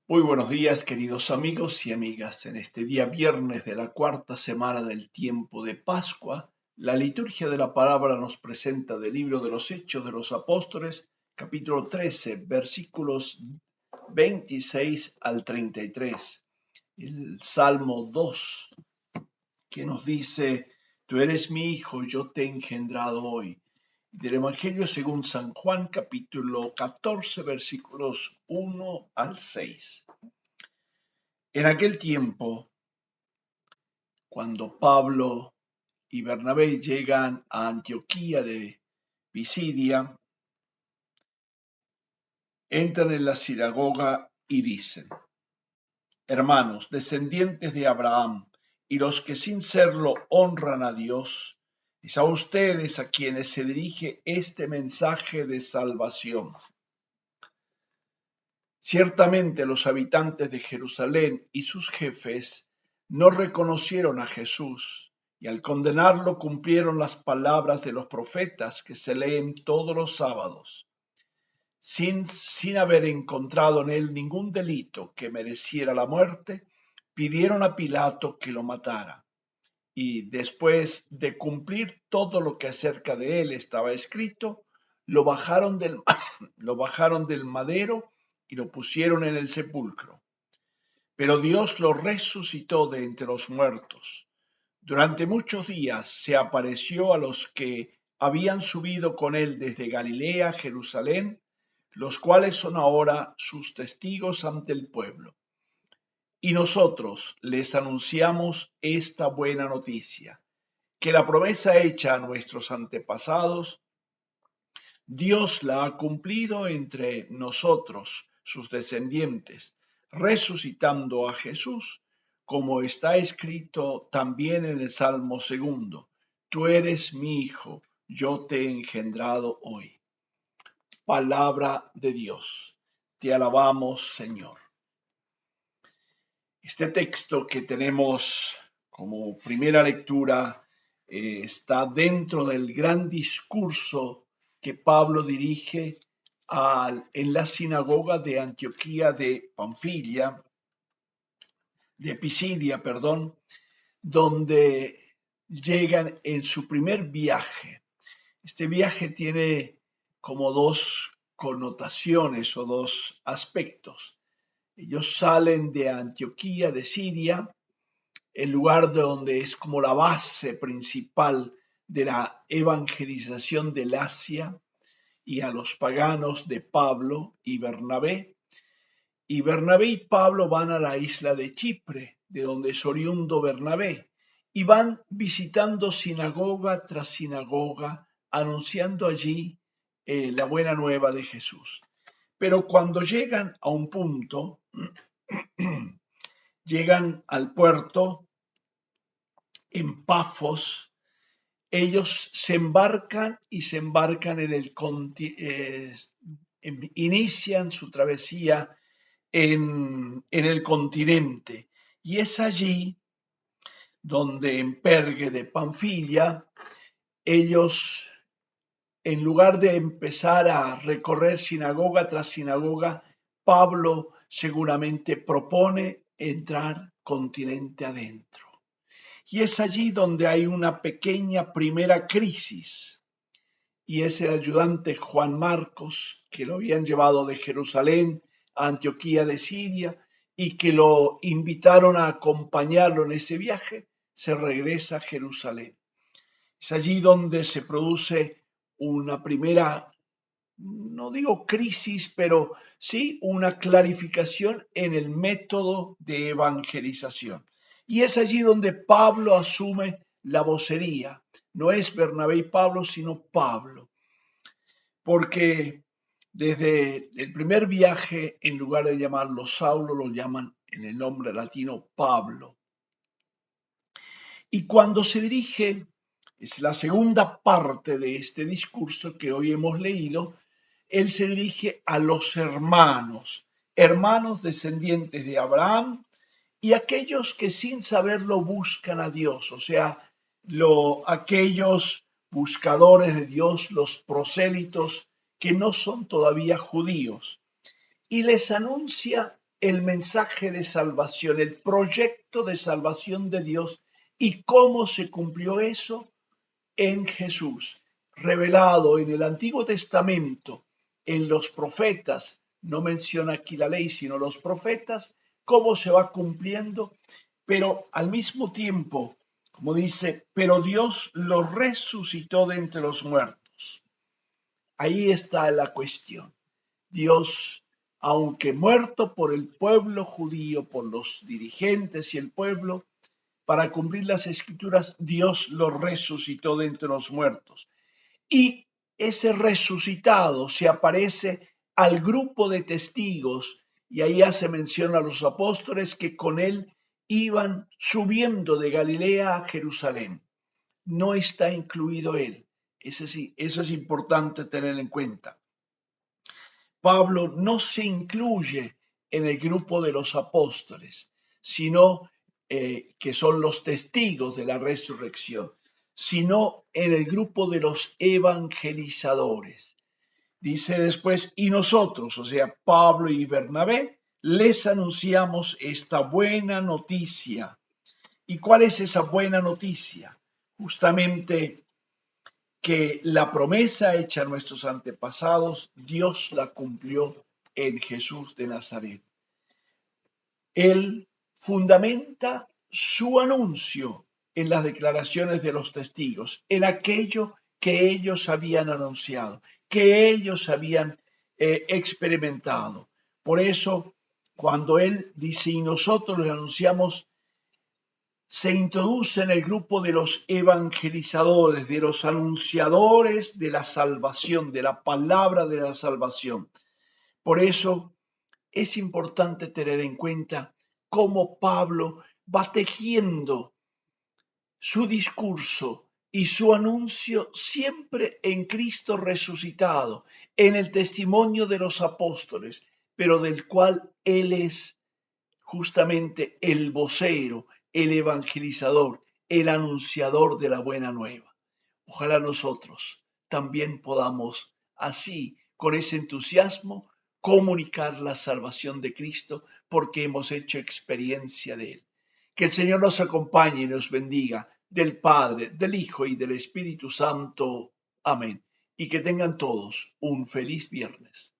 Muy buenos días, queridos amigos y amigas. En este día viernes de la cuarta semana del tiempo de Pascua, la liturgia de la palabra nos presenta del libro de los Hechos de los Apóstoles, capítulo 13, versículos 26 al 33. El Salmo 2, que nos dice: Tú eres mi hijo, yo te he engendrado hoy. Del Evangelio según San Juan, capítulo 14, versículos 1 al 6. En aquel tiempo, cuando Pablo y Bernabé llegan a Antioquía de Pisidia, entran en la sinagoga y dicen: Hermanos, descendientes de Abraham, y los que sin serlo honran a Dios, es a ustedes a quienes se dirige este mensaje de salvación. Ciertamente los habitantes de Jerusalén y sus jefes no reconocieron a Jesús, y al condenarlo cumplieron las palabras de los profetas que se leen todos los sábados. Sin haber encontrado en él ningún delito que mereciera la muerte, pidieron a Pilato que lo matara. Y después de cumplir todo lo que acerca de él estaba escrito, lo bajaron del madero y lo pusieron en el sepulcro. Pero Dios lo resucitó de entre los muertos. Durante muchos días se apareció a los que habían subido con él desde Galilea a Jerusalén, los cuales son ahora sus testigos ante el pueblo. Y nosotros les anunciamos esta buena noticia, que la promesa hecha a nuestros antepasados, Dios la ha cumplido entre nosotros, sus descendientes, resucitando a Jesús, como está escrito también en el Salmo 2: Tú eres mi hijo, yo te he engendrado hoy. Palabra de Dios. Te alabamos, Señor. Este texto que tenemos como primera lectura está dentro del gran discurso que Pablo dirige en la sinagoga de Antioquía de Pisidia, donde llegan en su primer viaje. Este viaje tiene como dos connotaciones o dos aspectos. Ellos salen de Antioquía de Siria, el lugar donde es como la base principal de la evangelización del Asia, y a los paganos de Pablo y Bernabé. Y Bernabé y Pablo van a la isla de Chipre, de donde es oriundo Bernabé, y van visitando sinagoga tras sinagoga, anunciando allí la buena nueva de Jesús. Pero cuando llegan a un punto, llegan al puerto en Pafos, ellos se embarcan inician su travesía en el continente. Y es allí donde en Perge de Panfilia, ellos, en lugar de empezar a recorrer sinagoga tras sinagoga, Pablo seguramente propone entrar continente adentro. Y es allí donde hay una pequeña primera crisis. Y es el ayudante Juan Marcos, que lo habían llevado de Jerusalén a Antioquía de Siria y que lo invitaron a acompañarlo en ese viaje, se regresa a Jerusalén. Es allí donde se produce una primera, no digo crisis, pero sí una clarificación en el método de evangelización. Y es allí donde Pablo asume la vocería. No es Bernabé y Pablo, sino Pablo. Porque desde el primer viaje, en lugar de llamarlo Saulo, lo llaman en el nombre latino Pablo. Y cuando se dirige, es la segunda parte de este discurso que hoy hemos leído, él se dirige a los hermanos descendientes de Abraham y aquellos que sin saberlo buscan a Dios, o sea, aquellos buscadores de Dios, los prosélitos que no son todavía judíos, y les anuncia el mensaje de salvación, el proyecto de salvación de Dios y cómo se cumplió eso en Jesús, revelado en el Antiguo Testamento, en los profetas, no menciona aquí la ley, sino los profetas, cómo se va cumpliendo, pero al mismo tiempo, como dice, pero Dios lo resucitó de entre los muertos. Ahí está la cuestión. Dios, aunque muerto por el pueblo judío, por los dirigentes y el pueblo, para cumplir las escrituras, Dios lo resucitó de entre los muertos. Y ese resucitado se aparece al grupo de testigos, y ahí hace mención a los apóstoles que con él iban subiendo de Galilea a Jerusalén. No está incluido él. Eso es importante tener en cuenta. Pablo no se incluye en el grupo de los apóstoles, sino que son los testigos de la resurrección, sino en el grupo de los evangelizadores. Dice después, y nosotros, o sea, Pablo y Bernabé, les anunciamos esta buena noticia. ¿Y cuál es esa buena noticia? Justamente que la promesa hecha a nuestros antepasados, Dios la cumplió en Jesús de Nazaret. Él fundamenta su anuncio en las declaraciones de los testigos, en aquello que ellos habían anunciado, que ellos habían experimentado. Por eso, cuando Él dice, y nosotros le anunciamos, se introduce en el grupo de los evangelizadores, de los anunciadores de la salvación, de la palabra de la salvación. Por eso es importante tener en cuenta cómo Pablo va tejiendo su discurso y su anuncio siempre en Cristo resucitado, en el testimonio de los apóstoles, pero del cual Él es justamente el vocero, el evangelizador, el anunciador de la buena nueva. Ojalá nosotros también podamos así, con ese entusiasmo, comunicar la salvación de Cristo porque hemos hecho experiencia de Él. Que el Señor nos acompañe y nos bendiga, del Padre, del Hijo y del Espíritu Santo. Amén. Y que tengan todos un feliz viernes.